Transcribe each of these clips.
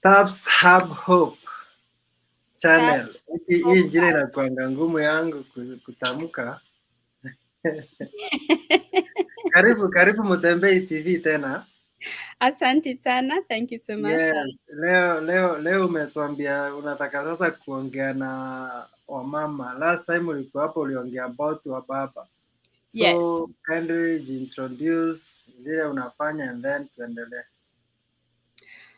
Tabs Hub Hope Tab channel. Hii Hope jina Hub. inakuanga ngumu yangu kutamka. Karibu Mutembei TV tena. Asante sana. Thank you so much. Yes, leo umetuambia unataka sasa kuongea na wamama. Last time ulikuwa hapo uliongea about wababa. Yes. So kindly introduce vile unafanya and then tuendelee.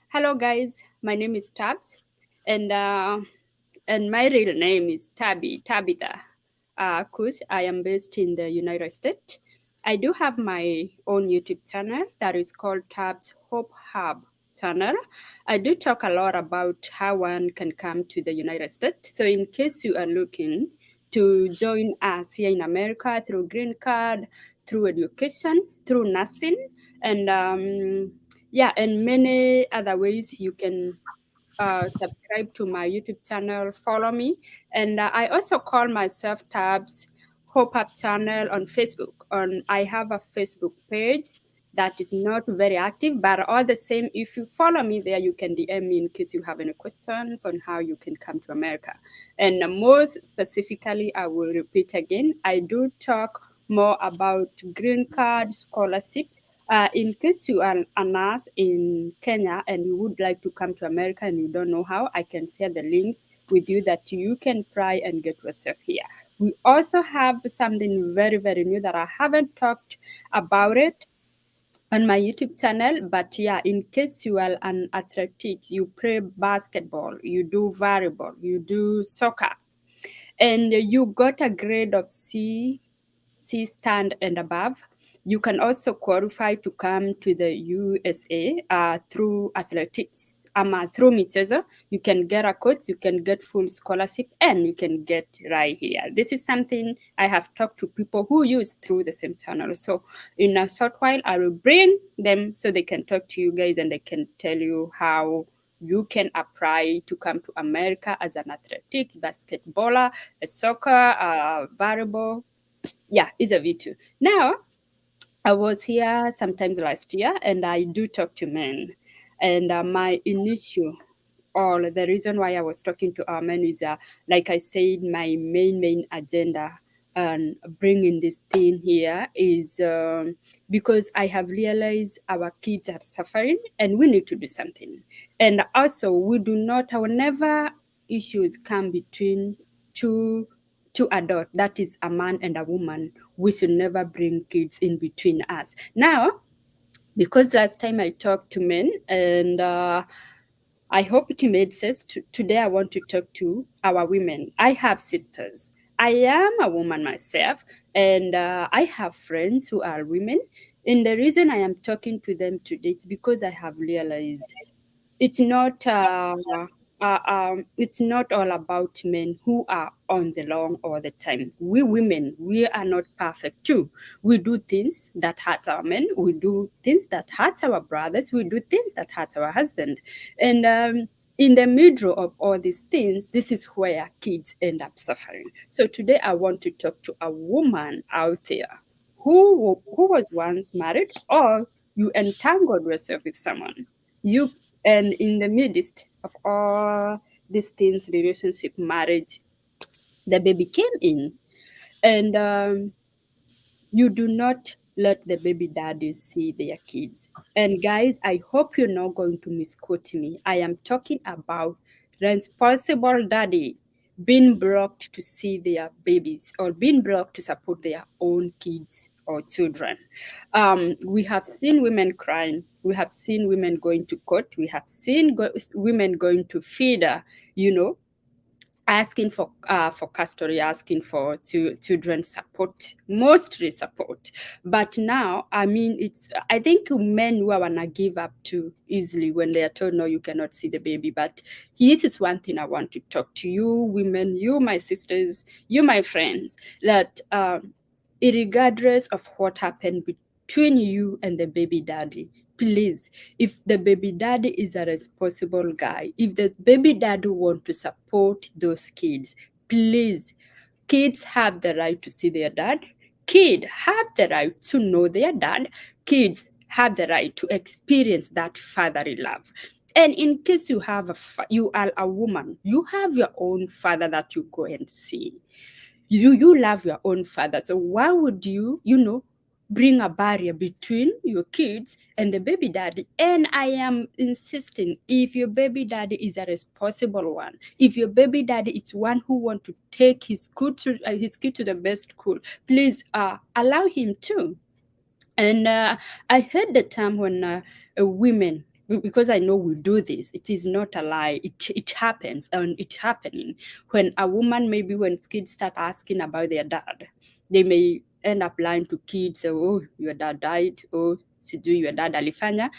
Hello, guys. My name is Tabs, and my real name is Tabitha Kush. I am based in the United States. I do have my own YouTube channel that is called Tabs Hope Hub channel. I do talk a lot about how one can come to the United States. So in case you are looking to join us here in America through green card, through education, through nursing, and yeah, and many other ways you can subscribe to my YouTube channel, follow me. And I also call myself Tabs Hope Up channel on Facebook. I have a Facebook page that is not very active, but all the same, if you follow me there, you can DM me in case you have any questions on how you can come to America. And most specifically, I will repeat again, I do talk more about green card scholarships in case you are a nurse in Kenya and you would like to come to America and you don't know how, I can share the links with you that you can try and get yourself here. We also have something very, very new that I haven't talked about it on my YouTube channel. But yeah, in case you are an athlete, you play basketball, you do volleyball, you do soccer, and you got a grade of C stand and above, you can also qualify to come to the USA through athletics. Through Michezo, you can get a coach, you can get full scholarship, and you can get right here. This is something I have talked to people who use through the same channel. So in a short while, I will bring them so they can talk to you guys and they can tell you how you can apply to come to America as an athletics, basketballer, a soccer, volleyball. Yeah, it's a V2. Now, I was here sometimes last year and I do talk to men. And my initial or the reason why I was talking to our men is, like I said, my main agenda and bringing this thing here is because I have realized our kids are suffering and we need to do something. And also, we do not, whenever issues come between two adults, that is a man and a woman, we should never bring kids in between us. Now, because last time I talked to men and I hope it made sense. Today, I want to talk to our women. I have sisters. I am a woman myself, and I have friends who are women. And the reason I am talking to them today is because I have realized it's not it's not all about men who are on the long all the time. We women, we are not perfect too. We do things that hurt our men, we do things that hurt our brothers, we do things that hurt our husband. And in the middle of all these things, this is where kids end up suffering. So today I want to talk to a woman out there who was once married, or you entangled yourself with someone. You and in the midst of all these things, relationship, marriage, the baby came in, and you do not let the baby daddies see their kids. And guys, I hope you're not going to misquote me. I am talking about responsible daddy being blocked to see their babies or being blocked to support their own kids or children. We have seen women crying. We have seen women going to court. We have seen women going to feeder, you know, asking for custody, asking for children support, mostly support. But now, I mean, I think men who wanna give up too easily when they are told no, you cannot see the baby. But it is one thing I want to talk to you, women, you, my sisters, you, my friends, that regardless of what happened between you and the baby daddy, please, if the baby daddy is a responsible guy, if the baby daddy want to support those kids, please, kids have the right to see their dad. Kids have the right to know their dad. Kids have the right to experience that fatherly love. And in case you have you are a woman, you have your own father that you go and see. You love your own father. So why would you bring a barrier between your kids and the baby daddy? And I am insisting, if your baby daddy is a responsible one, if your baby daddy is one who want to take his kid to the best school, please allow him to. And I heard the term when women, because I know we do this, it is not a lie, it happens, and it's happening. When a woman, maybe when kids start asking about their dad, they may end up lying to kids, oh, your dad died, oh, sijui your dad alifanya.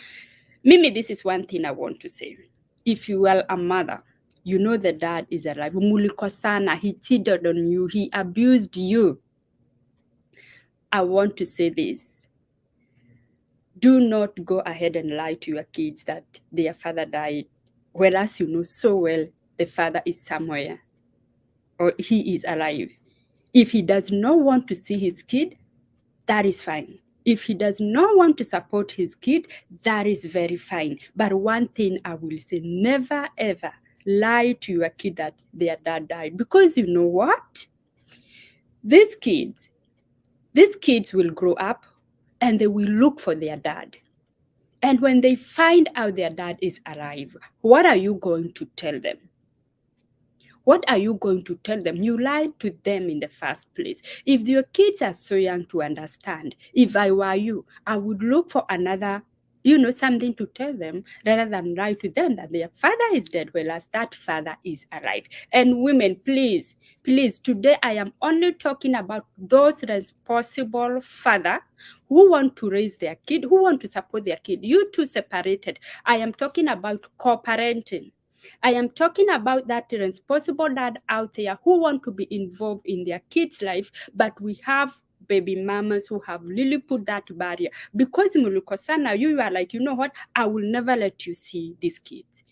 Mimi, this is one thing I want to say. If you are a mother, you know the dad is alive, mulikosana, he cheated on you, he abused you. I want to say this: do not go ahead and lie to your kids that their father died, whereas you know so well the father is somewhere or he is alive. If he does not want to see his kid, that is fine. If he does not want to support his kid, that is very fine. But one thing I will say, never ever lie to your kid that their dad died, because you know what? These kids will grow up and they will look for their dad. And when they find out their dad is alive, what are you going to tell them? What are you going to tell them? You lied to them in the first place. If your kids are so young to understand, if I were you, I would look for another, something to tell them rather than lie to them that their father is dead, whereas that father is alive. And women, please, today I am only talking about those responsible father who want to raise their kid, who want to support their kid. You two separated. I am talking about co-parenting. I am talking about that responsible dad out there who want to be involved in their kids' life, but we have baby mamas who have really put that barrier. Because Mulukosana, you are like, you know what? I will never let you see these kids.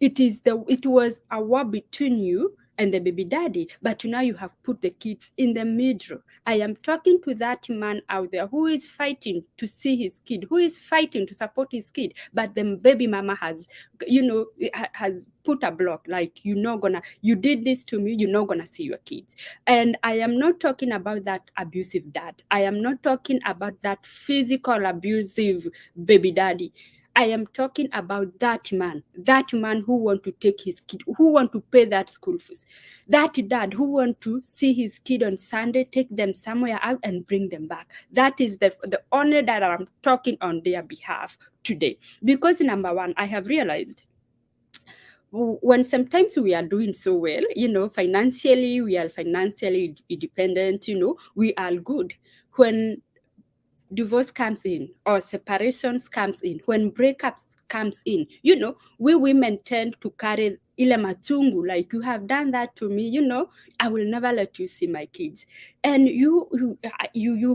It was a war between you and the baby daddy, but now you have put the kids in the middle. I am talking to that man out there who is fighting to see his kid, who is fighting to support his kid, but the baby mama has put a block, like, you did this to me, you're not gonna see your kids. And I am not talking about that abusive dad. I am not talking about that physical abusive baby daddy. I am talking about that man who want to take his kid, who want to pay that school fees, that dad who want to see his kid on Sunday, take them somewhere out and bring them back. That is the only that I'm talking on their behalf today. Because number one, I have realized when sometimes we are doing so well, financially, we are financially independent, we are good. When divorce comes in or separations comes in, when breakups comes in, we women tend to carry ile matungu, like, you have done that to me, I will never let you see my kids. And you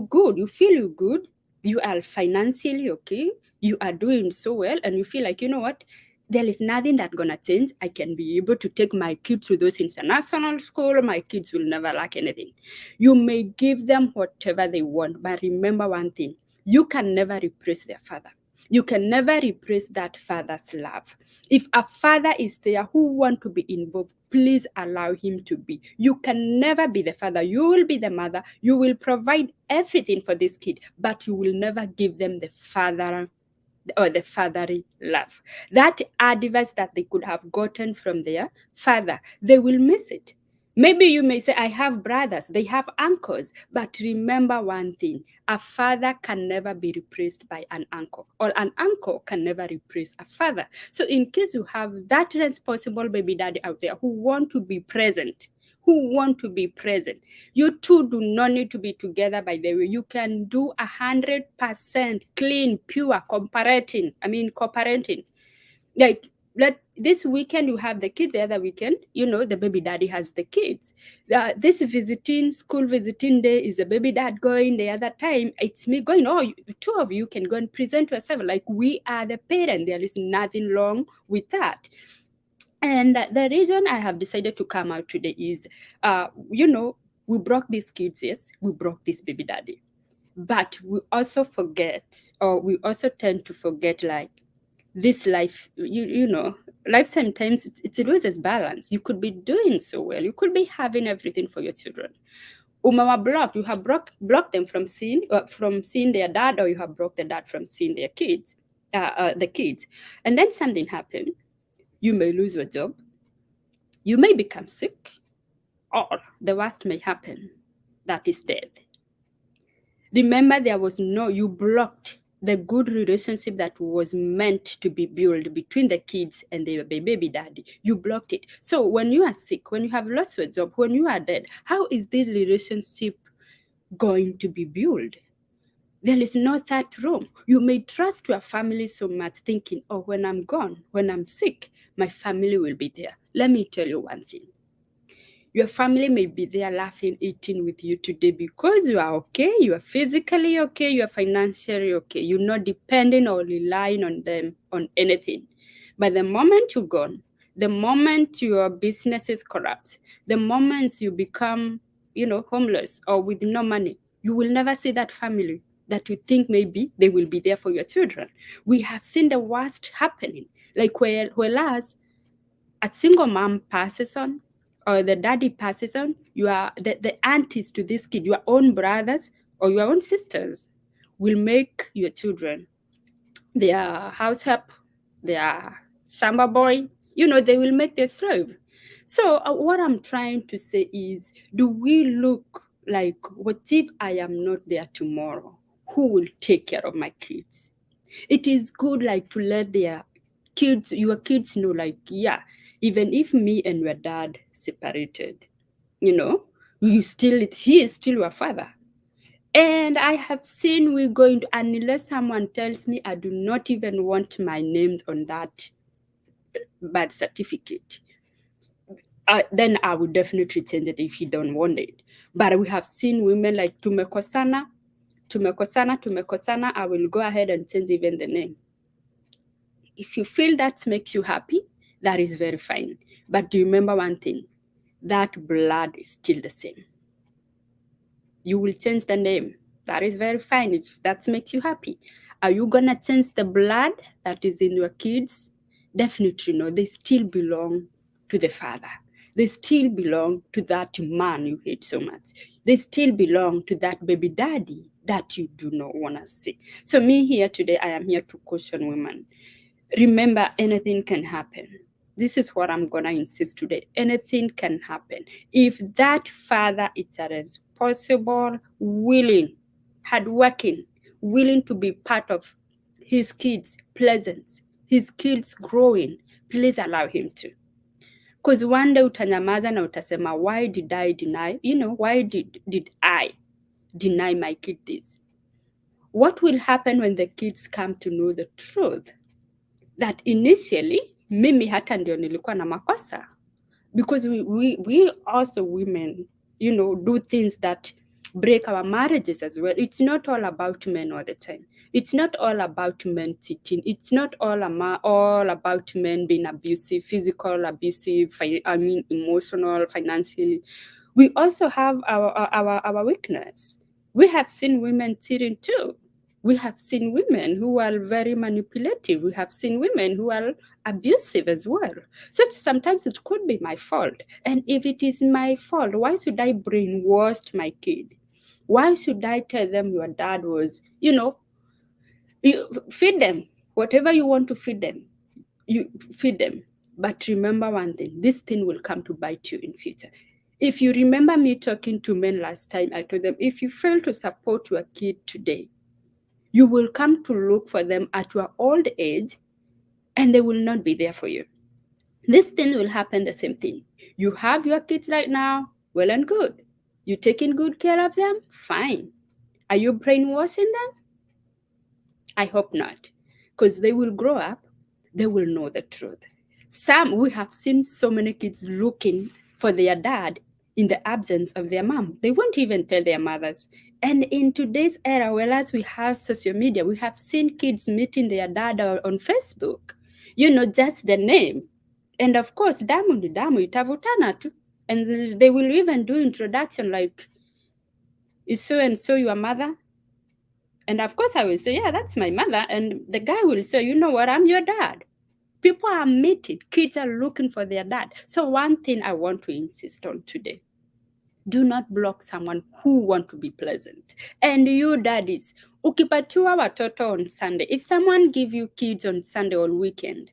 good, you feel you good, you are financially okay, you are doing so well, and you feel like, you know what, there is nothing that's gonna change. I can be able to take my kids to those international school. My kids will never lack anything. You may give them whatever they want, but remember one thing: you can never replace their father. You can never replace that father's love. If a father is there who want to be involved, please allow him to be. You can never be the father. You will be the mother. You will provide everything for this kid, but you will never give them the father or the fatherly love. That advice that they could have gotten from their father, they will miss it. Maybe you may say, I have brothers, they have uncles, but remember one thing: a father can never be replaced by an uncle, or an uncle can never replace a father. So in case you have that responsible baby daddy out there who want to be present, you two do not need to be together, by the way. You can do 100% clean, pure co-parenting. Like, this weekend you have the kid, the other weekend, the baby daddy has the kids. This school visiting day is the baby dad going, the other time it's me going. The two of you can go and present yourself like we are the parent. There is nothing wrong with that. And the reason I have decided to come out today is, we broke these kids, yes, we broke this baby daddy. But we also forget, or we also tend to forget, like, this life, life sometimes it loses balance. You could be doing so well, you could be having everything for your children. Umawa blocked, you have blocked them from seeing their dad, or you have blocked the dad from seeing their kids, the kids. And then something happened. You may lose your job, you may become sick, or the worst may happen, that is death. Remember, you blocked the good relationship that was meant to be built between the kids and the baby daddy. You blocked it. So when you are sick, when you have lost your job, when you are dead, how is this relationship going to be built? There is no third room. You may trust your family so much, thinking, oh, when I'm gone, when I'm sick, my family will be there. Let me tell you one thing. Your family may be there laughing, eating with you today because you are okay, you are physically okay, you are financially okay. You're not depending or relying on them on anything. But the moment you're gone, the moment your business is corrupt, the moment you become, homeless or with no money, you will never see that family that you think maybe they will be there for your children. We have seen the worst happening. Like whereas a single mom passes on, or the daddy passes on, you are the aunties to this kid, your own brothers or your own sisters will make your children their house help, their shamba boy, they will make their slave. So what I'm trying to say is, do we look like, what if I am not there tomorrow? Who will take care of my kids? It is good like to let your kids know, like, yeah, even if me and your dad separated, he is still your father. And I have seen we're going to, unless someone tells me I do not even want my names on that birth certificate, then I would definitely change it if you don't want it. But we have seen women like tumekosana, I will go ahead and change even the name. If you feel that makes you happy, that is very fine. But do remember one thing, that blood is still the same. You will change the name. That is very fine if that makes you happy. Are you going to change the blood that is in your kids? Definitely no. They still belong to the father. They still belong to that man you hate so much. They still belong to that baby daddy that you do not want to see. So me here today, I am here to caution women. Remember, anything can happen. This is what I'm going to insist today. Anything can happen. If that father is a responsible, willing, hardworking, willing to be part of his kids' presence, his kids growing, please allow him to. Because one day utanyamaza na utasema, why did I deny? Why did I deny my kid this? What will happen when the kids come to know the truth? That initially, mimi hata ndio nilikuwa na makosa. Because we also women, do things that break our marriages as well. It's not all about men all the time. It's not all about men cheating. It's not all about men being abusive, physical abusive, emotional, financially. We also have our weakness. We have seen women cheating too. We have seen women who are very manipulative. We have seen women who are abusive as well. So sometimes it could be my fault. And if it is my fault, why should I brainwash my kid? Why should I tell them your dad was, you feed them. Whatever you want to feed them, you feed them. But remember one thing, this thing will come to bite you in future. If you remember me talking to men last time, I told them, if you fail to support your kid today, you will come to look for them at your old age and they will not be there for you. This thing will happen the same thing. You have your kids right now, well and good. You taking good care of them? Fine. Are you brainwashing them? I hope not. Because they will grow up, they will know the truth. We have seen so many kids looking for their dad in the absence of their mom. They won't even tell their mothers. And in today's era, whereas we have social media, we have seen kids meeting their dad on Facebook. Just the name. And of course, damu itavutana tu. And they will even do introduction like, is so and so your mother? And of course I will say, yeah, that's my mother. And the guy will say, you know what, I'm your dad. People are meeting, kids are looking for their dad. So one thing I want to insist on today, do not block someone who want to be pleasant. And you daddies, ukipatiwa watoto on Sunday, if someone give you kids on Sunday or weekend,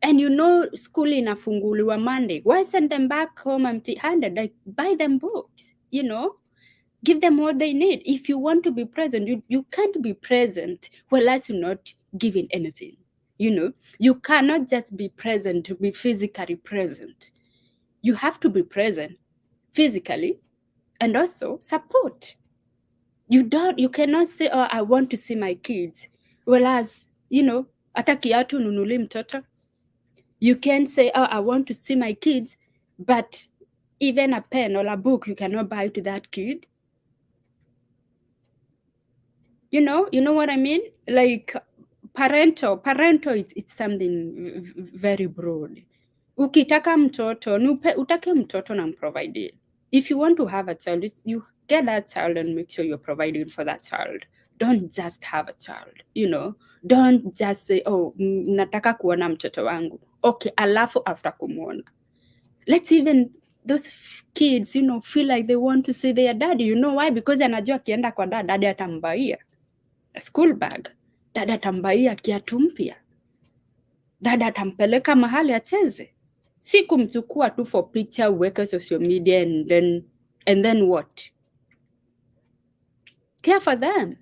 and you know school inafunguliwa Monday, why send them back home empty-handed? Like, buy them books, you know? Give them what they need. If you want to be present, you can't be present whereas you're not giving anything. You know, you cannot just be present to be physically present. You have to be present physically and also support. You cannot say, oh, I want to see my kids. Whereas, you know, hata kiatu nunuli mtoto. You can say, oh, I want to see my kids, but even a pen or a book you cannot buy to that kid. You know what I mean? Like parental, it's something very broad. Ukitaka mtoto, utake mtoto na mprovide. If you want to have a child, you get that child and make sure you're providing for that child. Don't just have a child, you know. Don't just say, oh, nataka kuona mtoto wangu. Okay, alafu after kumuona. Let's even those kids, you know, feel like they want to see their daddy. You know why? Because anajua akienda kwa daddy atambaia a school bag, dada atambaia kiatu mpya, dada atampeleka mahali acheze, si kumchukua tu for picture, uweke social media and then what? Care for them,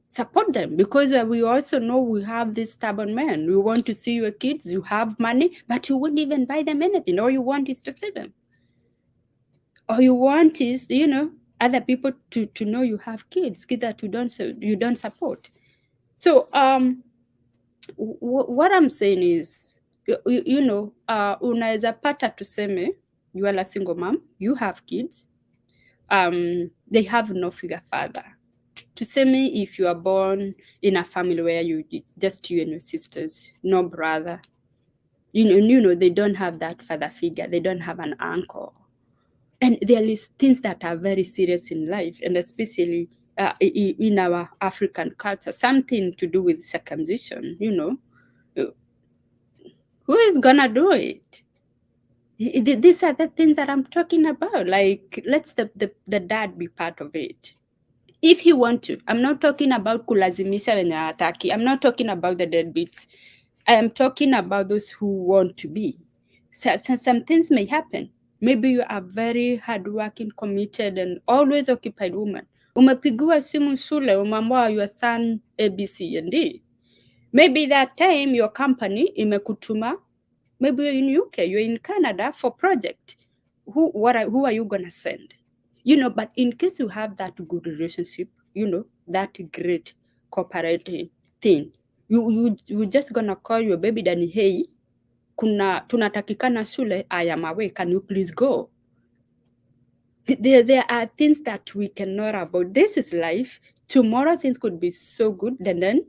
support them, because we also know we have these stubborn men. We want to see your kids, you have money, but you wouldn't even buy them anything. All you want is to see them. All you want is, you know, other people to know you have kids that you don't support. So what I'm saying is, you know, unaweza pata tuseme, you are a single mom, you have kids, they have no figure father. Tuseme if you are born in a family where it's just you and your sisters, no brother, you know, they don't have that father figure, they don't have an uncle. And there is things that are very serious in life, and especially in our African culture, something to do with circumcision, you know. Who is gonna do it? These are the things that I'm talking about. Like, let's the dad be part of it. If he want to. I'm not talking about kulazimisha wenye hataki. I'm not talking about the deadbeats. I am talking about those who want to be. So, some things may happen. Maybe you are very hardworking, committed, and always occupied woman. Umepigiwa simu shule, umeambiwa your son A, B, C, and D. Maybe that time your company imekutuma, maybe you're in UK, you're in Canada for project. Who are you gonna send? You know, but in case you have that good relationship, you know, that great cooperating thing, you just gonna call your baby daddy, hey, tunatakikana shule, I am away, can you please go? There are things that we cannot avoid. This is life. Tomorrow things could be so good, then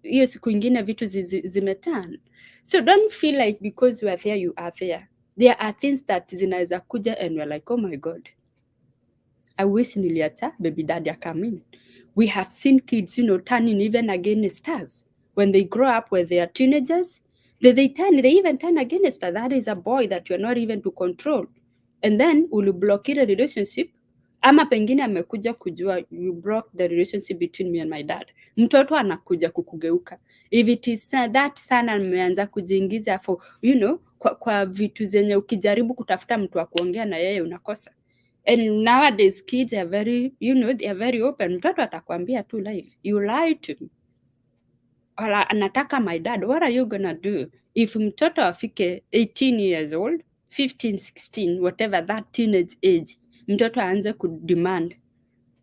hiyo siku ingine vitu zimeturn. So don't feel like because you are there, you are there. There are things that zinaweza kuja and you're like, oh my God, I wish niliacha baby daddy come in. We have seen kids, you know, turning even against us. When they grow up, when they are teenagers, they even turn against us. That is a boy that you're not even to control. And then uliblock the relationship. Ama pengine amekuja kujua you broke the relationship between me and my dad. Mtoto anakuja kukugeuka. If it is that sana ameanza kujiingiza for, you know, kwa vitu zenye ukijaribu kutafuta mtu wa kuongea na yeye unakosa. And nowadays kids are very, you know, they are very open. Mtoto atakwambia tu live. You lie to me. Or anataka my dad. What are you gonna do? If mtoto afike 18 years old, 15, 16, whatever that teenage age, mtoto aanze kudemand,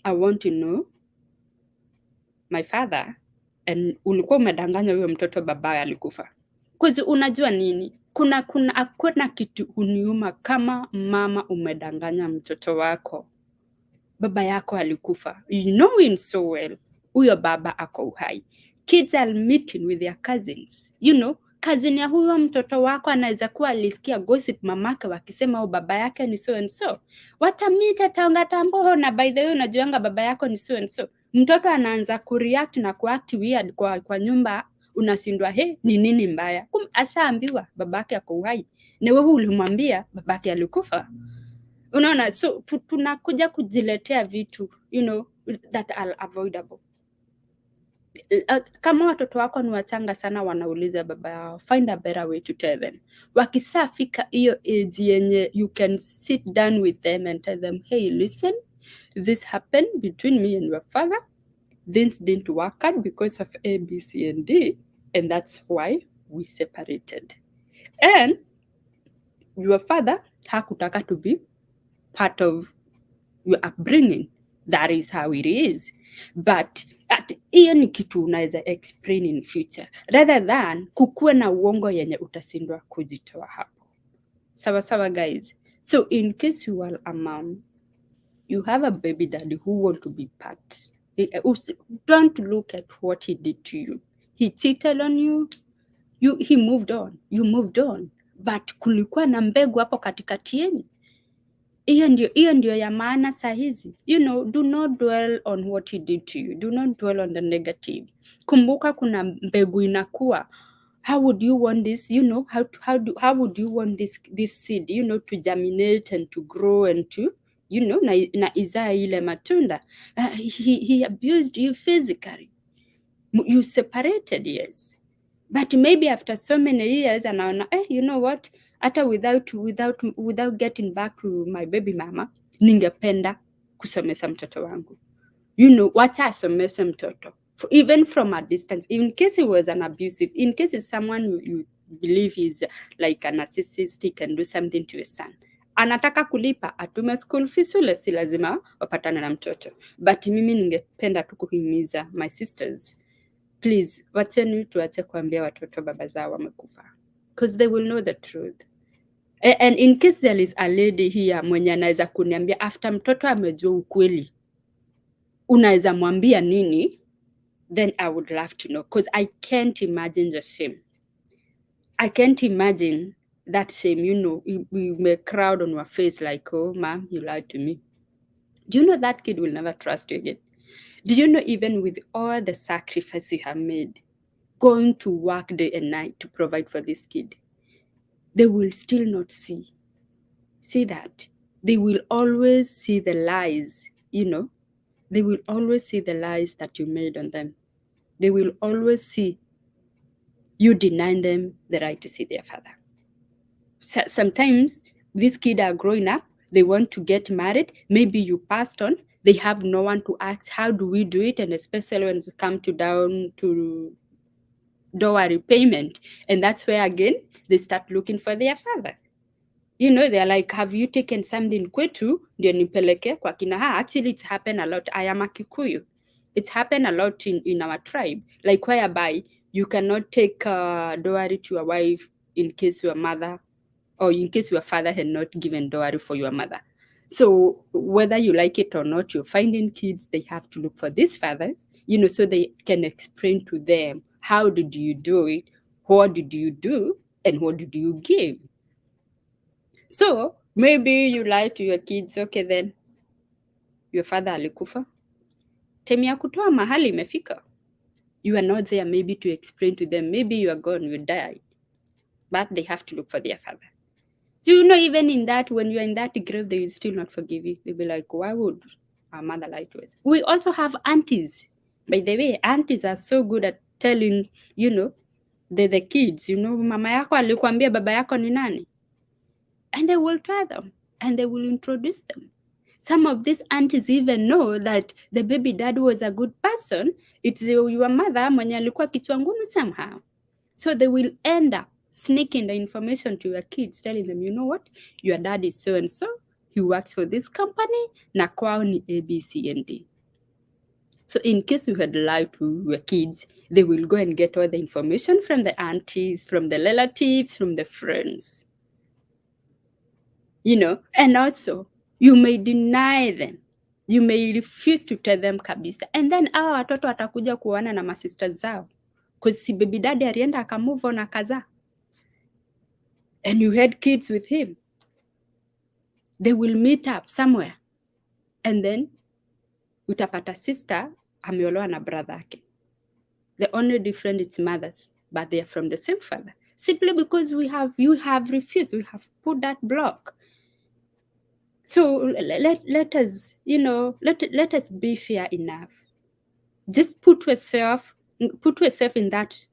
I want to know my father, and ulikuwa umedanganya huyo mtoto baba alikufa. Because unajua nini? Kuna kitu uniuma kama mama umedanganya mtoto wako baba yako alikufa. You know him so well. Huyo baba ako uhai. Kids are meeting with their cousins. You know, cousin ya huyo mtoto wako anaweza kuwa alisikia gossip mamake wakisema baba yake ni so and so. Watamita taonga tamboho na by the way unajuanga baba yako ni so and so. Mtoto anaanza kureact na kuact weird kwa nyumba, unashindwa ni nini mbaya? Ashaambiwa babake ako uhai na wewe ulimwambia babake alikufa. Unaona, so tunakuja kujiletea vitu that are avoidable. Kama watoto wako ni wachanga sana, wanauliza baba yao, find a better way to tell them. Wakisafika hiyo age yenye you can sit down with them and tell them, hey, listen, this happened between me and your father. This didn't work out because of A, B, C, and D, and that's why we separated. And your father hakutaka to be part of your upbringing. That is how it is. But hiyo ni kitu unaweza explain in future rather than kukuwe na uongo yenye utashindwa kujitoa hapo. Sawa guys. So in case you are a mom, you have a baby daddy who want to be part. Don't look at what he did to you. He cheated on you. He moved on. You moved on. But kulikuwa na mbegu hapo katikati yenu. Hiyo ndio ya maana saa hizi. Do not dwell on what he did to you. Do not dwell on the negative. Kumbuka kuna mbegu inakuwa. How would you want this, how would you want this seed, to germinate and to grow and to, na izaa ile matunda. He abused you physically. You separated, yes. But maybe after so many years, anaona, you know what? Hata without getting back to my baby mama, ningependa kusomesa mtoto wangu. Wacha asomese mtoto. Even from a distance, in case he was an abusive, in case it's someone you believe is like a narcissistic and do something to your son. Anataka kulipa, atume school fees, si lazima wapatane na mtoto. But mimi ningependa tu kuhimiza my sisters, please, wacheni tuache kuambia watoto baba zao wamekufa. Because they will know the truth. And in case there is a lady here mwenye anaweza kuniambia after mtoto amejua ukweli, unaweza mwambia nini? Then I would love to know, because I can't imagine the shame. I can't imagine that shame, we may crowd on your face like, oh, mom, you lied to me. Do you know that kid will never trust you again? Do you know even with all the sacrifice you have made, going to work day and night to provide for this kid, they will still not see that. They will always see the lies, They will always see the lies that you made on them. They will always see you denying them the right to see their father. Sometimes these kids are growing up, they want to get married, maybe you passed on, they have no one to ask, how do we do it? And especially when it comes down to dowry payment. And that's where, again, they start looking for their father. They're like, have you taken something kwetu? Ndio nipeleke kwa kina. Actually, it's happened a lot. I am a Kikuyu. It's happened a lot in our tribe. Like whereby you cannot take dowry to your wife in case your mother or in case your father had not given dowry for your mother. So whether you like it or not, you're finding kids, they have to look for these fathers, so they can explain to them, how did you do it? What did you do? And what did you give? So maybe you lie to your kids, okay, then your father alikufa. Time ya kutoa mahali imefika. You are not there maybe to explain to them, maybe you are gone, you died. But they have to look for their father. So even in that, when you're in that grave, they will still not forgive you. They'll be like, why would our mother lie to us? We also have aunties. By the way, aunties are so good at telling, the kids, mama yako alikuambia baba yako ni nani? And they will tell them, and they will introduce them. Some of these aunties even know that the baby dad was a good person. It's your mother mwenye alikuwa kichwa ngumu somehow. So they will end up sneaking the information to your kids, telling them, you know what, your dad is so and so, he works for this company, na kwao ni A, B, C, and D. So in case you had lied to your kids, they will go and get all the information from the aunties, from the relatives, from the friends. And also, you may deny them. You may refuse to tell them kabisa. And then hawa watoto watakuja kuona na masisters zao. Because si baby daddy alienda akamove on akaza. And you had kids with him. They will meet up somewhere. And then utapata sister ameolewa na brother yake. The only difference is mothers, but they are from the same father. Simply because you have refused, we have put that block. So let us, let us be fair enough. Just put yourself in that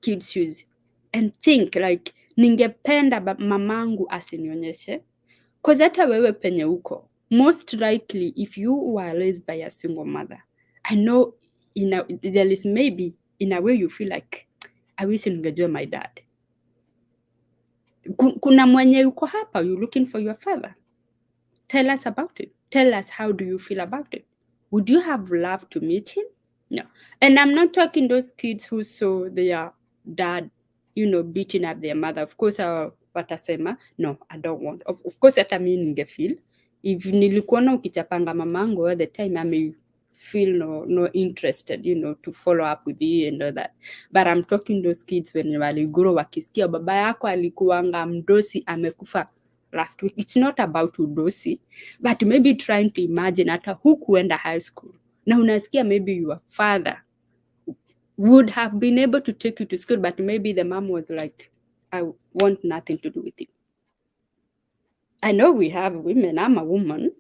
kid's shoes and think like, ningependa mamangu asinionyeshe. Cause hata wewe penye uko, most likely if you were raised by a single mother, I know there is maybe in a way you feel like, I wish ningejua my dad. Kuna mwenye uko hapa, you're looking for your father. Tell us about it. Tell us, how do you feel about it? Would you have loved to meet him? No. And I'm not talking those kids who saw their dad, beating up their mother. Of course, watasema, no, I don't want. Of course, hata mimi ningefeel. If nilikuona ukichapanga mamangu all the time, I may feel no interested, to follow up with you and all that. But I'm talking those kids when waliguro wakisikia baba yako alikuwanga mdosi amekufa last week. It's not about udosi, but maybe trying to imagine hata hukuenda high school. Na unasikia maybe your father would have been able to take you to school, but maybe the mom was like, I want nothing to do with it. I know we have women, I'm a woman,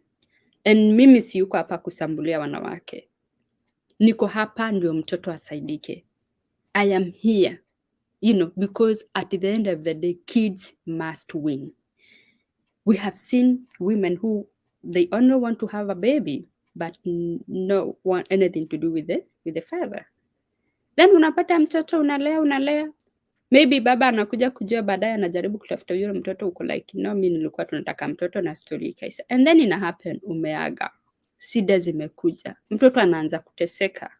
and mimi siyuko hapa kusambulia wanawake. Niko hapa ndio mtoto asaidike. I am here, because at the end of the day, kids must win. We have seen women who, they only want to have a baby, but no want anything to do with the father. Then unapata mtoto unalea. Maybe baba anakuja kujua baadaye, anajaribu kutafuta yule mtoto, uko like, no, mimi nilikuwa tunataka mtoto na story ikaisha. And then ina happen, umeaga. Shida zimekuja. Mtoto anaanza kuteseka.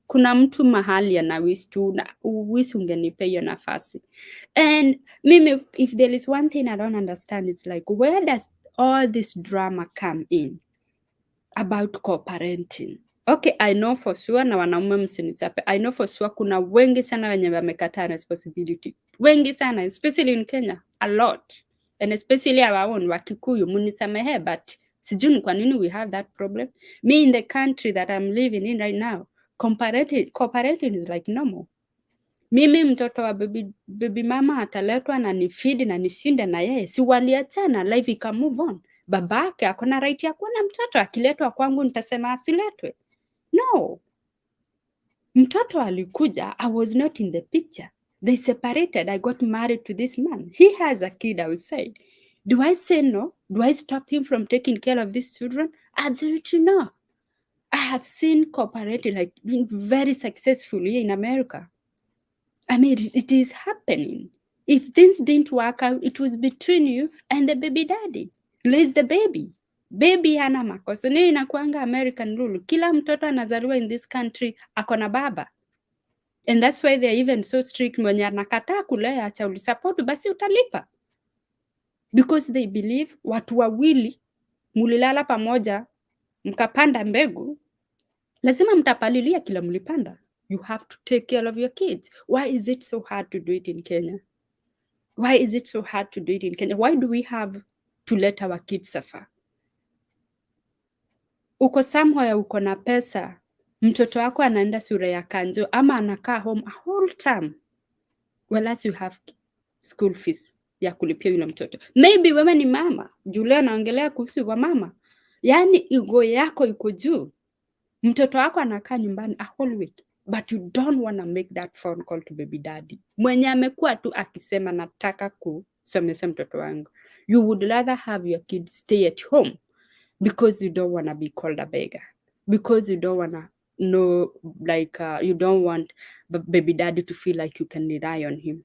Kuna mtu mahali anawish tu na uwish ungenipe hiyo nafasi. And mimi, if there is one thing I don't understand, it's like, where does all this drama come in about co-parenting? Okay, I know for sure, na wanaume msinichape, I know for sure kuna wengi sana wenye wamekataa responsibility. Wengi sana, especially in Kenya, a lot. And especially our own Wakikuyu, munisamehe, but sijui kwa nini we have that problem. Me, in the country that I'm living in right now, co-parenting is like normal. Mimi mtoto wa baby mama ataletwa na nifeed na nishinde na yeye, si waliachana, life ika move on. Babake akona right ya kuona mtoto, akiletwa kwangu nitasema asiletwe? No. Mtoto alikuja, I was not in the picture. They separated, I got married to this man. He has a kid outside. Do I say no? Do I stop him from taking care of these children? Absolutely no. I have seen co-parenting like being very successful here in America. I mean, it is happening. If things didn't work out, it was between you and the baby daddy. Raise the baby. Baby hana makosa. Ni inakuanga American rule. Kila mtoto anazaliwa in this country akona baba. And that's why they're even so strict. Mwenye anakataa kulea acha ulisupport, basi utalipa. Because they believe watu wawili mulilala pamoja mkapanda mbegu, lazima mtapalilia kila mlipanda. You have to take care of your kids. Why is it so hard to do it in Kenya? Why is it so hard to do it in Kenya? Why do we have to let our kids suffer? Uko somewhere, uko na pesa, mtoto wako anaenda shule ya kanjo ama anakaa home a whole time, whereas you have school fees ya kulipia yule mtoto. Maybe wewe ni mama, juu leo naongelea kuhusu wa mama. Yani ego yako iko juu. Mtoto wako anakaa nyumbani a whole week, but you don't want to make that phone call to baby daddy. Mwenye amekuwa tu akisema nataka kusomesha mtoto wangu. You would rather have your kids stay at home because you don't want to be called a beggar. Because you don't want to know, like, you don't want baby daddy to feel like you can rely on him.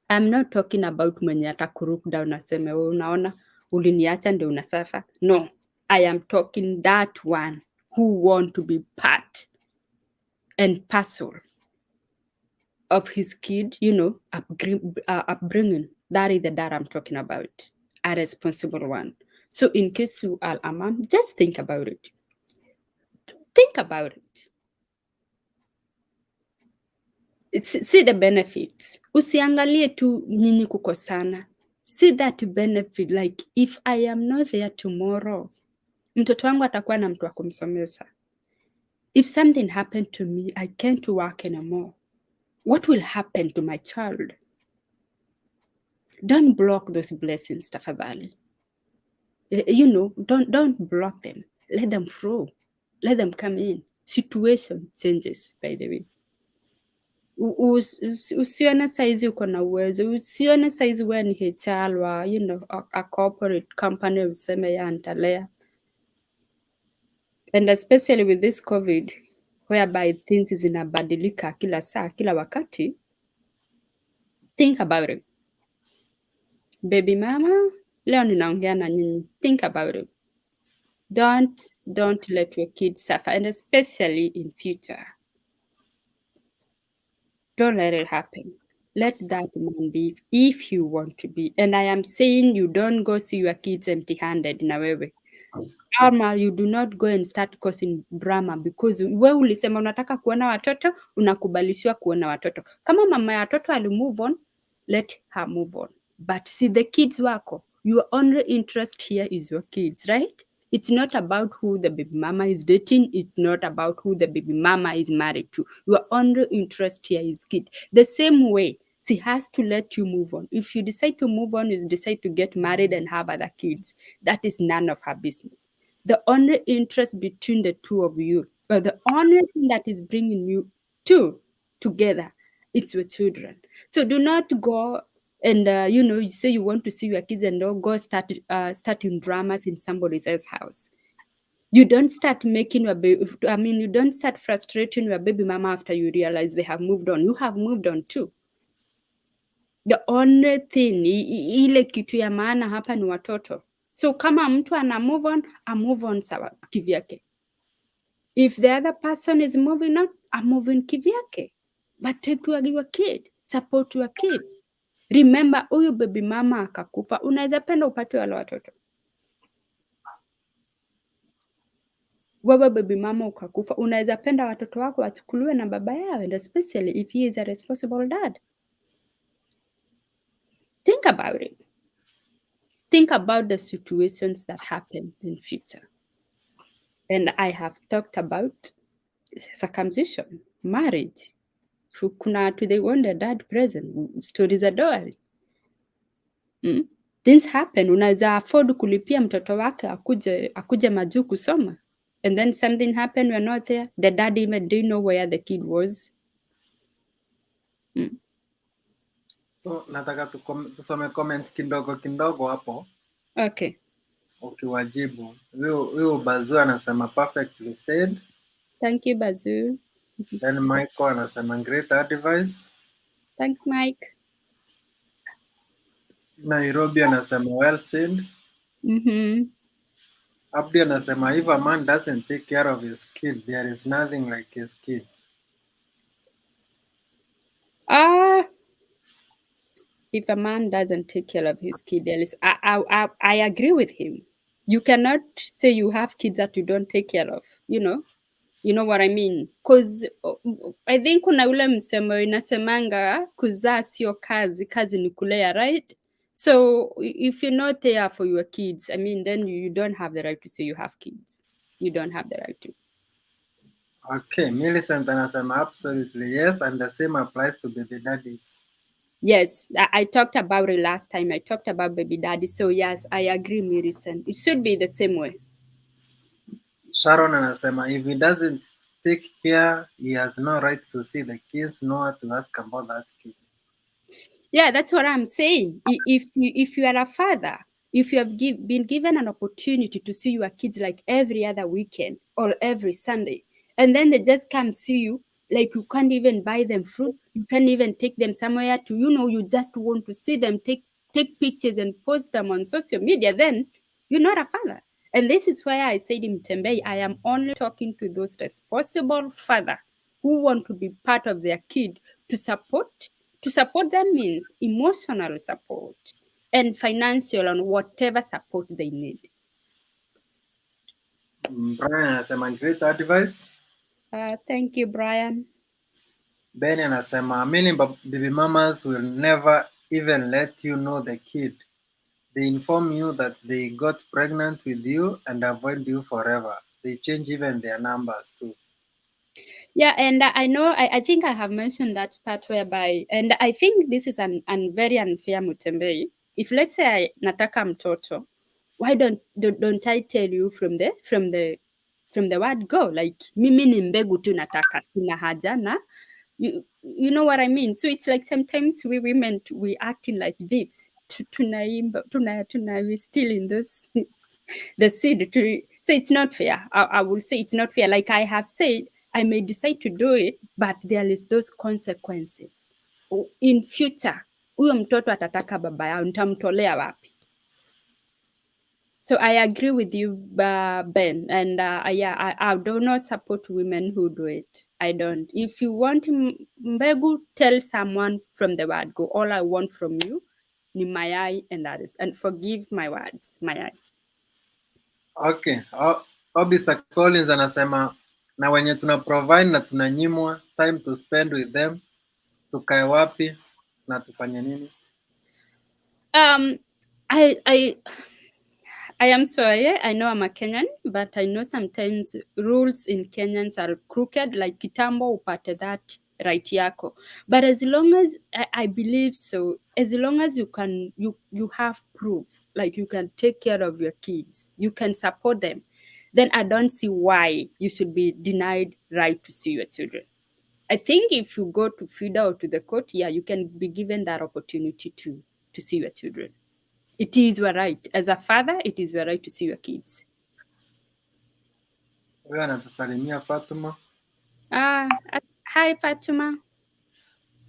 I'm not talking about mwenye atakuruka down aseme, unaona, uliniacha ndio unasafa. No, I am talking that one who want to be part and parcel of his kid, upbringing. That is the dad I'm talking about, a responsible one. So in case you are a mom, just think about it. Think about it. See the benefits. Usiangalie tu nyinyi kukosana. See that benefit, like if I am not there tomorrow, mtoto wangu atakuwa na mtu wa kumsomesha. If something happened to me, I can't work anymore. What will happen to my child? Don't block those blessings, tafadhali. Don't block them. Let them flow. Let them come in. Situation changes, by the way. Usione saizi uko na uwezo, usione saizi wewe ni HR wa a corporate company useme ya ntalea. And especially with this COVID whereby things zinabadilika kila saa kila wakati, think about it. Baby mama, leo ninaongea na nyinyi, think about it. Don't let your kids suffer, and especially in future. Don't let it happen. Let that man be if you want to be. And I am saying you don't go see your kids empty-handed na wewe. Ama you do not go and start causing drama because wewe ulisema unataka kuona watoto, unakubalishwa kuona watoto. Kama mama ya watoto ali move on, let her move on. But see the kids wako, your only interest here is your kids, right? It's not about who the baby mama is dating. It's not about who the baby mama is married to. Your only interest here is kid. The same way, she has to let you move on. If you decide to move on, you decide to get married and have other kids, that is none of her business. The only interest between the two of you, or the only thing that is bringing you two together, it's your children. So do not go and you say you want to see your kids and don't go starting dramas in somebody else's house. You don't start making your baby, you don't start frustrating your baby mama after you realize they have moved on. You have moved on too. The only thing, ile kitu ya maana hapa ni watoto. So kama mtu ana move on sawa kivyake. If the other person is moving on, move kivyake. But take your kid, support your kids. Remember, huyu baby mama akakufa, unaweza penda upate wale watoto. Wewe baby mama ukakufa, unaweza penda watoto wako wachukuliwe na baba yao, and especially if he is a responsible dad. Think about it. Think about the situations that happen in future. And I have talked about circumcision, marriage. Kuna watu they want their dad present, stories za dowry. Things happen. Unaweza afford kulipia mtoto wake akuje majuu kusoma. And then something happened, we're not there. The dad even didn't know where the kid was. So nataka tusome comment kidogo hapo. Okay. Ukiwajibu. Huyo Bazu anasema perfectly said. Thank you, Bazu. Then Michael anasema great advice. Thanks, Mike. Nairobi anasema well said. Abdi anasema if a man doesn't take care of his kid, there is nothing like his kids. If a man doesn't take care of his kid, there is, I agree with him. You cannot say you have kids that you don't take care of, you know what I mean? Because I think kuna ule msemo inasemanga kuzaa sio kazi ni kulea, right? So if you're not there for your kids, then you don't have the right to say you have kids. You don't have the right to. Okay, Millicent anasema absolutely yes, and the same applies to baby daddies. Yes, I talked about it last time. I talked about baby daddy. So yes, I agree, Millicent. It should be the same way. Sharon anasema if he doesn't take care, he has no right to see the kids, nor to ask about that kid. Yeah, that's what I'm saying. If you are a father, if you have been given an opportunity to see your kids like every other weekend or every Sunday, and then they just come see you, like you can't even buy them fruit, you can't even take them somewhere to, you just want to see them, take pictures and post them on social media, then you're not a father. And this is why I said in Mtembei, I am only talking to those responsible fathers who want to be part of their kid to support. To support them means emotional support and financial and whatever support they need. Brian anasema great advice. Thank you, Brian. Ben anasema many baby mamas will never even let you know the kid. They inform you that they got pregnant with you and avoid you forever. They change even their numbers too. Yeah, and I know, I think I have mentioned that part whereby, and I think this is an very unfair, Mutembei. If let's say I nataka mtoto, why don't I tell you from the word go, like mimi ni mbegu tu nataka, sina haja na you know what I mean. So it's like sometimes we women, we acting like this, tunaimba we still in this the seed to, so it's not fair. I will say it's not fair. Like I have said, I may decide to do it, but there is those consequences in future. Huyo mtoto atataka baba yao, nitamtolea wapi? So I agree with you, Ben, and yeah, I do not support women who do it. I don't. If you want mbegu, tell someone from the word go. All I want from you ni mayai and that is, and forgive my words, mayai. Okay. Obisa Collins anasema na wenye tuna provide na tunanyimwa time to spend with them, tukae wapi na tufanye nini? I am sorry, I know I'm a Kenyan, but I know sometimes rules in Kenyans are crooked, like kitambo upate that right yako. But as long as I believe so, as long as you can, you have proof, like you can take care of your kids, you can support them, then I don't see why you should be denied right to see your children. I think if you go to FIDA or to the court, yeah, you can be given that opportunity to see your children. It is your right. As a father, it is your right to see your kids. Huyo anatusalimia Fatuma. Hi Fatuma.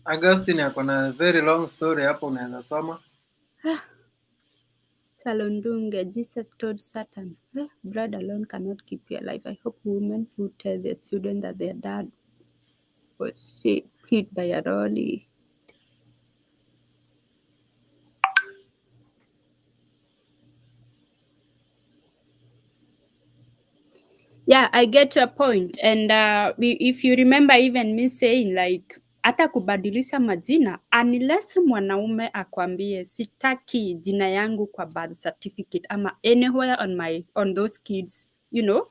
Augustine ako na very long story hapo, unaweza soma. Salondunge, Jesus told Satan, bread alone cannot keep you alive. I hope women who tell their children that their dad was hit by a lorry. Yeah, I get your point. And if you remember even me saying like, hata kubadilisha majina, unless mwanaume akwambie sitaki jina yangu kwa birth certificate ama anywhere on those kids, you know,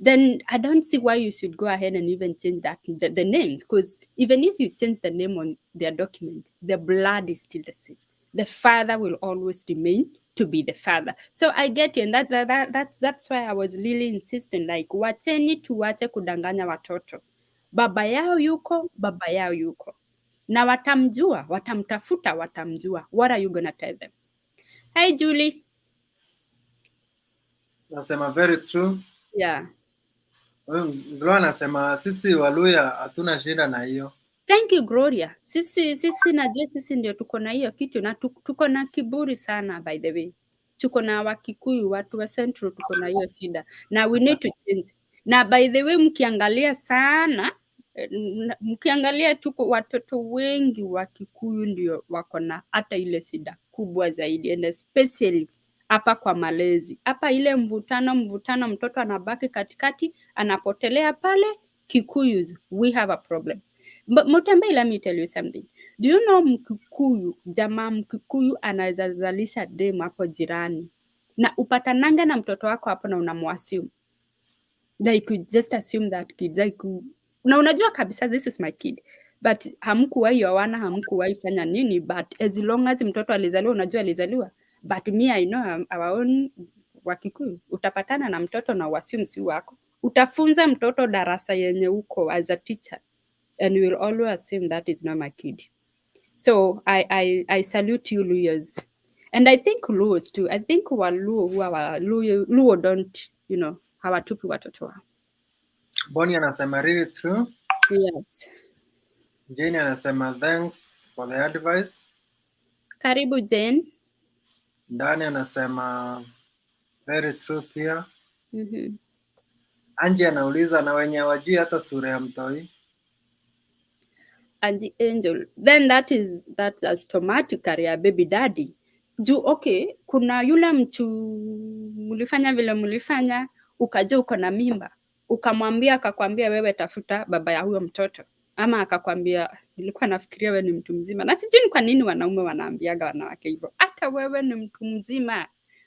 then I don't see why you should go ahead and even change that the names, because even if you change the name on their document, the blood is still the same. The father will always remain to be the father. So I get you, and that's why I was really insisting, like, wacheni tuwache kudanganya watoto. Baba yao yuko na watamjua, watamtafuta, watamjua. What are you gonna tell them? Hi Julie. Nasema very true. Yeah. Gloria anasema sisi Waluya hatuna shida na hiyo. Thank you Gloria. Sisi najua sisi ndio tuko na hiyo kitu na tuko na kiburi sana, by the way. Tuko na Wakikuyu, watu wa Central, tuko na hiyo shida na we need to change. Na by the way, mkiangalia sana, mkiangalia tuko watoto wengi wa Kikuyu ndio wako na hata ile shida kubwa zaidi, and especially hapa kwa malezi. Hapa ile mvutano, mtoto anabaki katikati, anapotelea pale. Kikuyus, we have a problem. But Mutembei, let me tell you something. Do you know Mkikuyu, jamaa Mkikuyu anaweza zalisha demu hapo jirani na upatananga na mtoto wako hapo na unamwassume. Like you just assume that kid. Like, na unajua kabisa this is my kid. But hamkuwahi oana, hamkuwahi fanya nini, but as long as mtoto alizaliwa, unajua alizaliwa. But me I know our own Wakikuyu. Utapatana na mtoto na uassume si wako. Utafunza mtoto darasa yenye uko as a teacher, and you will always assume that is not my kid. So I salute you Luyas. And I think Luos too. I think Waluo who are Luo don't, you know, hawatupi watoto wao. Bonnie anasema really true. Yes. Jane anasema thanks for the advice. Karibu Jane. Ndani anasema very true pia. Angie anauliza na wenye hawajui hata sura ya mtoi. Angie Angel, then that's automatically a baby daddy. Okay, kuna yule mtu mulifanya vile mulifanya, ukaja uko na mimba, ukamwambia akakwambia wewe tafuta baba ya huyo mtoto, ama akakwambia nilikuwa nafikiria wewe ni mtu mzima. Na sijui kwa nini wanaume wanaambiaga wanawake hivyo. Hata wewe ni mtu mzima.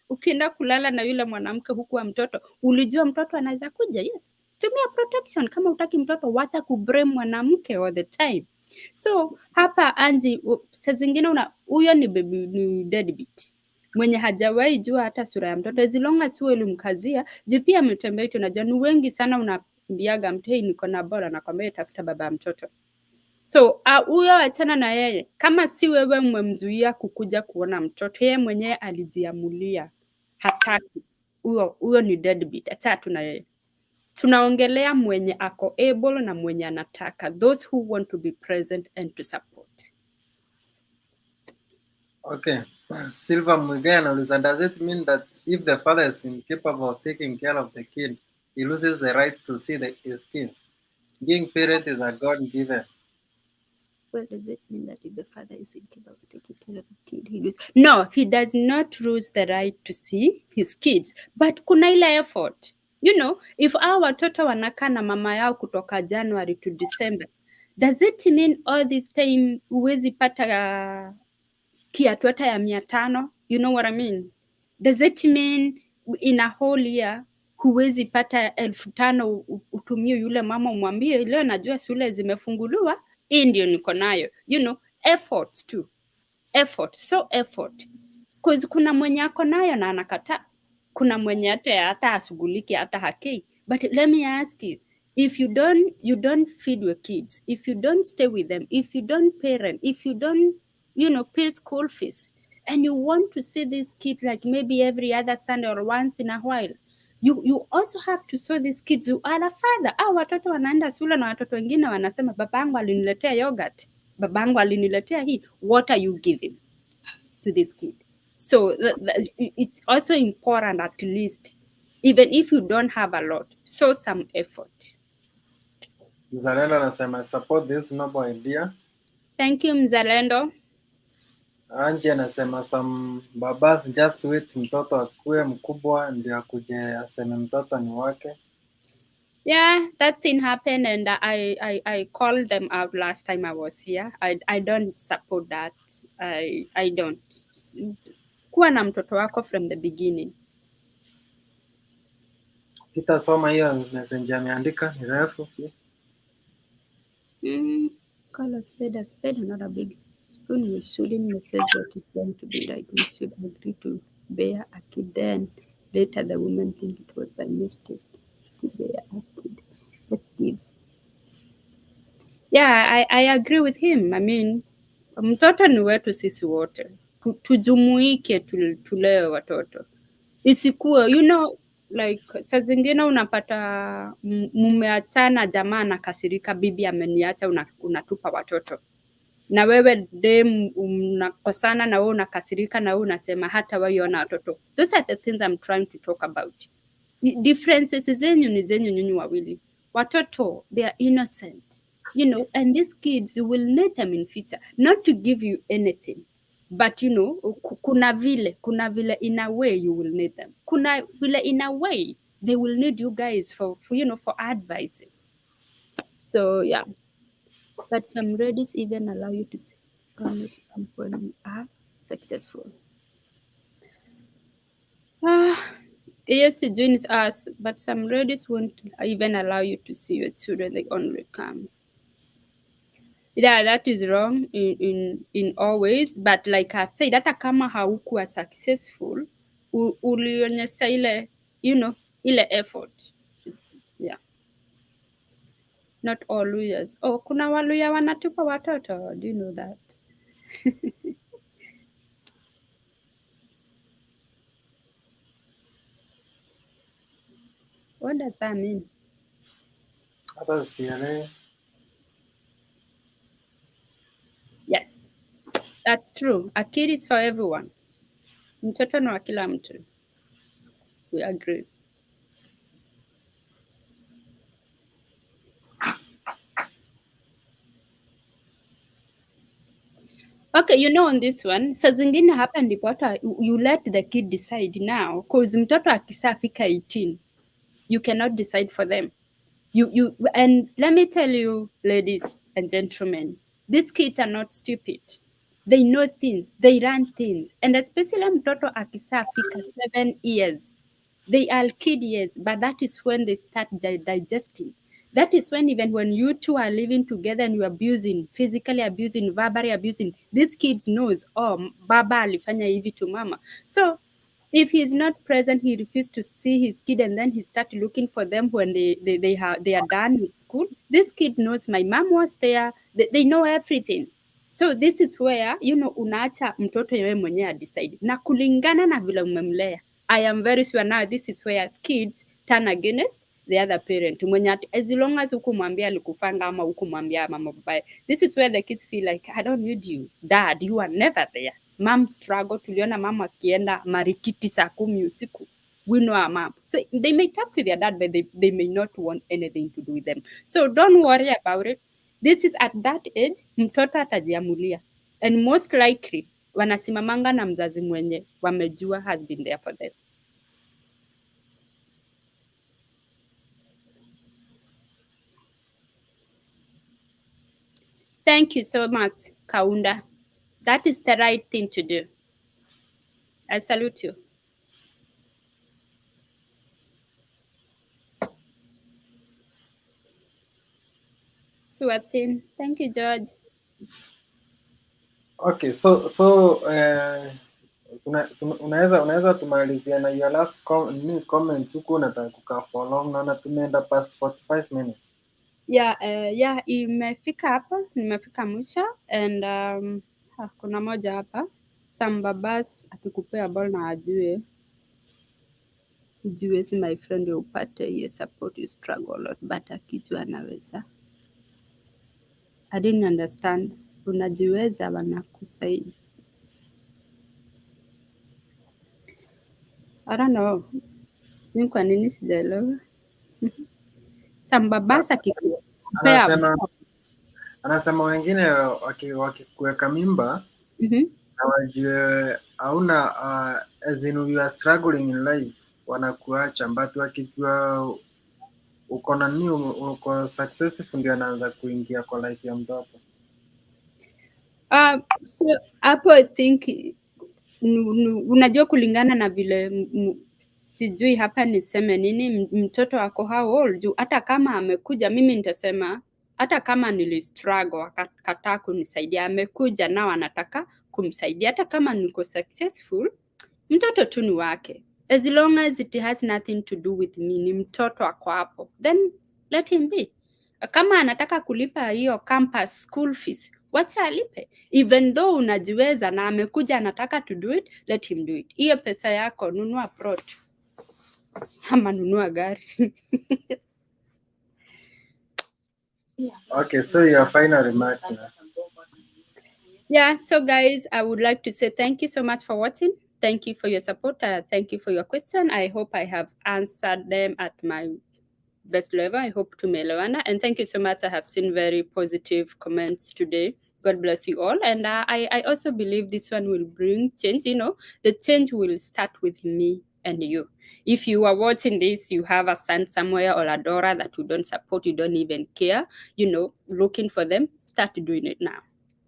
Ukienda kulala na yule mwanamke huku wa mtoto, ulijua mtoto anaweza kuja? Yes. tumia protection. Kama utaki mtoto, wacha kublame mwanamke all the time. So hapa Anji, saa zingine huyo ni baby, ni deadbeat mwenye hajawahi jua hata sura ya mtoto, as long as wewe ulimkazia juu. Pia mtembei, tunajua ni wengi sana unaambiaga mtu hey, niko na bora, nakwambia tafuta baba ya mtoto. So huyo achana na yeye. Kama si wewe mmemzuia kukuja kuona mtoto, yeye mwenyewe alijiamulia hataki, huyo ni deadbeat. Acha tu na yeye. Tunaongelea mwenye ako able na mwenye anataka, those who want to be present and to support. Okay. Silva Muigai anauliza, does it mean that if the father is incapable of taking care of the kid, he loses the right to see his kids? Being parent is a God given. Well, does it mean that if the father is incapable of taking care of the kid, he loses? No, he does not lose the right to see his kids, but kuna ile effort. You know, if our watoto wanakaa na mama yao kutoka January to December, does it mean all this time huwezi pata kiatu hata ya 500? You know what I mean? Does it mean in a whole year huwezi pata 5,000 utumie yule mama umwambie leo najua shule zimefunguliwa, hii ndio niko nayo? You know, efforts too. Effort. Cause kuna mwenye ako nayo na anakataa. Kuna mwenye hata ashughuliki hata haki. But let me ask you, if you don't feed your kids, if you don't stay with them, if you don't parent, if you don't, you know, pay school fees, and you want to see these kids like maybe every other Sunday or once in a while, you also have to show these kids you are a father. Watoto wanaenda shule na watoto wengine wanasema babangu aliniletea yogurt, babangu aliniletea hii. What are you giving to this kid? So it's also important, at least, even if you don't have a lot, show some effort. Mzalendo anasema support this noble idea. Thank you, Mzalendo. Anji anasema some babas just wait mtoto akue mkubwa ndio akuje aseme mtoto ni wake. Yeah, that thing happened, and I called them out last time I was here. I don't support that. I don't. Kuwa na mtoto wako from the beginning. Peter, soma hiyo message ameandika, ni refu. Call a spade, not a big spoon. You shouldn't message what is going to be right. We should agree to bear a kid. Then later the woman think it was by mistake to bear a kid. Let's give. Yeah, I agree with him. I mean, mtoto ni wetu sisi wote. Tujumuike tulee watoto. Isikuwe, you know, like saa zingine unapata mumeachana, jamaa anakasirika, bibi ameniacha, unatupa watoto. Na wewe dem unakosana na wewe unakasirika na wewe unasema hata wewe una watoto. Those are the things I'm trying to talk about. Differences zenyu ni zenyu nyinyi wawili. Watoto, they are innocent. You know, and these kids, you will need them in future. Not to give you anything, but you know, kuna vile in a way you will need them. Kuna vile in a way they will need you guys for you know, for advices. So yeah, but some Reddits even allow you to say when you are successful. Yes, it joins us, but some Reddits won't even allow you to see your children. They only come. Yeah, that is wrong in all ways, but like I've said, hata kama haukuwa successful, ulionyesha ile, you know, ile effort. Yeah. Not all Luyas. Oh, kuna Waluya wanatupa watoto. Do you know that? What does that mean? Hata sielewi. Yes, that's true. A kid is for everyone. Mtoto ni wa kila mtu. We agree. Okay, you know, on this one, saa zingine hapa ndipo hata you let the kid decide now, cause mtoto akisafika 18, you cannot decide for them. And let me tell you, ladies and gentlemen, these kids are not stupid. They know things, they learn things, and especially mtoto akisafika 7 years, They are kid, yes, but that is when they start digesting. That is when, even when you two are living together and you're abusing, physically abusing, verbally abusing, these kids knows, oh, baba alifanya hivi to mama. So if he's not present, he refused to see his kid, and then he started looking for them when they are done with school. This kid knows my mom was there. They know everything. So this is where, unaacha mtoto yewe mwenyewe decide na kulingana na vile umemlea. I am very sure now this is where kids turn against the other parent. Mwenye as long as hukumwambia alikufanga ama hukumwambia mama baba. This is where the kids feel like, I don't need you. Dad, you are never there. Mom struggle. Tuliona mama akienda marikiti saa 10 usiku. We know our mom. So they may talk to their dad, but they may not want anything to do with them. So don't worry about it. This is at that age, mtoto atajiamulia. And most likely, wanasimamanga na mzazi mwenye wamejua has been there for them. Thank you so much, Kaunda. That is the right thing to do. I salute you. Swatin. Thank you, George. Okay, so unaweza tumalizia na your last comment huko, unataka kukaa for long, naona tumeenda past 45 minutes. Yeah, imefika hapa, nimefika mwisho, and kuna moja hapa, Sambabas akikupea ball na ajue si my friend upate hiyo support, you struggle a lot, but akijua anaweza. I didn't understand. Unajiweza wanakusaidia. I don't know. Sijui kwa nini sijaelewa. Sambabas akikupea, anasema wengine wakikuweka mimba na wajue hauna as in you are struggling in life, wanakuacha, but wakijua uko na nini, uko successful, ndio anaanza kuingia kwa life ya mtoto. So hapo I think unajua kulingana na vile sijui hapa niseme nini, mtoto wako how old, juu hata kama amekuja, mimi nitasema hata kama nilistruggle akataa kunisaidia, amekuja nao anataka kumsaidia, hata kama niko successful, mtoto tu ni wake. As long as it has nothing to do with me, ni mtoto wako hapo, then let him be. Kama anataka kulipa hiyo campus school fees, wacha alipe. Even though unajiweza na amekuja anataka to do it, let him do it. Hiyo pesa yako, nunua plot ama nunua gari. Okay, so your final remarks now. Yeah, so guys, I would like to say thank you so much for watching. Thank you for your support. Thank you for your question. I hope I have answered them at my best level. I hope tumeelewana, and thank you so much. I have seen very positive comments today. God bless you all. And I also believe this one will bring change. The change will start with me and you. If you are watching this, you have a son somewhere or a daughter that you don't support, you don't even care, looking for them, start doing it now.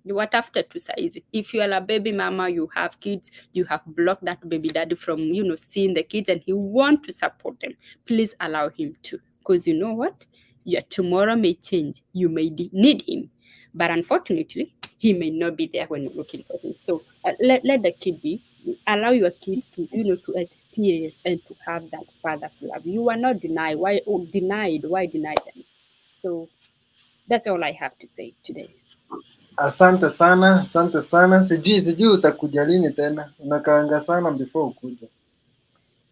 What after to size? If you are a baby mama, you have kids, you have blocked that baby daddy from, seeing the kids, and he want to support them. Please allow him to. Because you know what? Your tomorrow may change. You may need him. But unfortunately, he may not be there when you're looking for him. So let the kid be. Allow your kids to, to experience and to have that father's love. You are not denied. Why deny them? So that's all I have to say today. Asante sana. Sijui utakuja lini tena. Unakaanga sana before ukuja.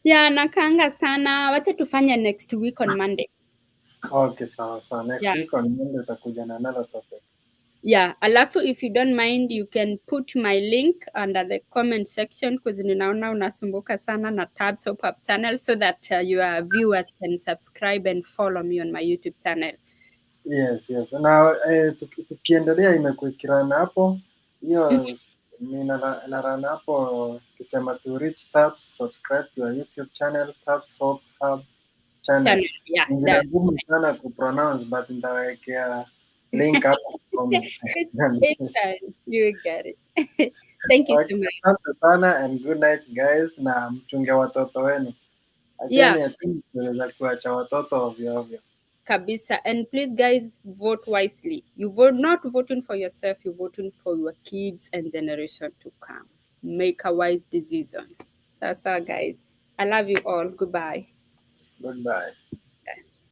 Yeah, nakaanga sana. Wacha tufanya next week on Monday. Okay, sawa. Next week on Monday utakuja na another topic. Yeah, alafu if you don't mind, you can put my link under the comment section, because ninaona unasumbuka sana na Tabs Hope Hub channel, so that your viewers can subscribe and follow me on my YouTube channel. Yes. Na tukiendelea imekuikirana hapo. Hiyo narana hapo kisema to reach Tabs, subscribe to your YouTube channel, Tabs Hope Hub channel. Yeah, that's ngumu sana kupronounce, but nitawekea link hapo comment section. You get it. Thank you so much. Asante sana, and good night guys, na mchunge watoto wenu. Acheni acheni tunaweza kuacha watoto ovyo ovyo. Kabisa. And please, guys, vote wisely. You vote not voting for yourself, you're voting for your kids and generation to come. Make a wise decision. Sasa, guys, I love you all. Goodbye. Goodbye.